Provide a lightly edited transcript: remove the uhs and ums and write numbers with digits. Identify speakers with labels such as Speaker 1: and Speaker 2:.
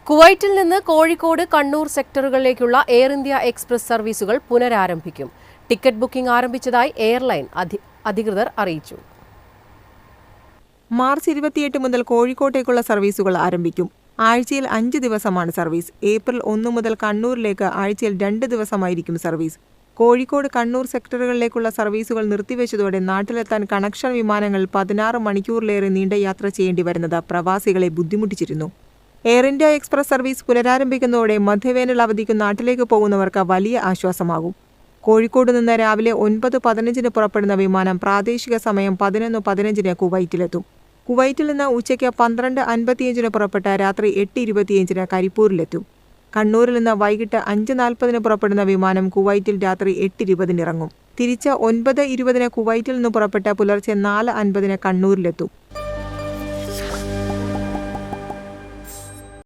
Speaker 1: കുവൈറ്റിൽ നിന്ന് കോഴിക്കോട്, കണ്ണൂർ സെക്ടറുകളിലേക്കുള്ള എയർ ഇന്ത്യ എക്സ്പ്രസ് സർവീസുകൾ പുനരാരംഭിക്കും. ടിക്കറ്റ് ബുക്കിംഗ് ആരംഭിച്ചതായി എയർലൈൻ അധികൃതർ അറിയിച്ചു.
Speaker 2: മാർച്ച് 28 മുതൽ കോഴിക്കോട്ടേക്കുള്ള സർവീസുകൾ ആരംഭിക്കും. ആഴ്ചയിൽ 5 ദിവസമാണ് സർവീസ്. ഏപ്രിൽ 1 മുതൽ കണ്ണൂരിലേക്ക് ആഴ്ചയിൽ 2 ദിവസമായിരിക്കും സർവീസ്. കോഴിക്കോട്, കണ്ണൂർ സെക്ടറുകളിലേക്കുള്ള സർവീസുകൾ നിർത്തിവെച്ചതോടെ നാട്ടിലെത്താൻ കണക്ഷൻ വിമാനങ്ങൾ 16 മണിക്കൂറിലേറെ നീണ്ട യാത്ര ചെയ്യേണ്ടി വരുന്നത് പ്രവാസികളെ ബുദ്ധിമുട്ടിച്ചിരുന്നു. എയർ ഇന്ത്യ എക്സ്പ്രസ് സർവീസ് പുനരാരംഭിക്കുന്നതോടെ മധ്യവേനൽ അവധിക്ക് നാട്ടിലേക്ക് പോകുന്നവർക്ക് വലിയ ആശ്വാസമാകും. കോഴിക്കോട് നിന്ന് രാവിലെ 9:15 പുറപ്പെടുന്ന വിമാനം പ്രാദേശിക സമയം 11:15 കുവൈറ്റിലെത്തും. കുവൈറ്റിൽ നിന്ന് ഉച്ചയ്ക്ക് 12:55 പുറപ്പെട്ട് രാത്രി 8:25 കരിപ്പൂരിലെത്തും. കണ്ണൂരിൽ നിന്ന് വൈകിട്ട് 5:40 പുറപ്പെടുന്ന വിമാനം കുവൈറ്റിൽ രാത്രി 8:20 ഇറങ്ങും. തിരിച്ച് 9:20 കുവൈറ്റിൽ നിന്ന് പുറപ്പെട്ട് പുലർച്ചെ 4:50 കണ്ണൂരിലെത്തും.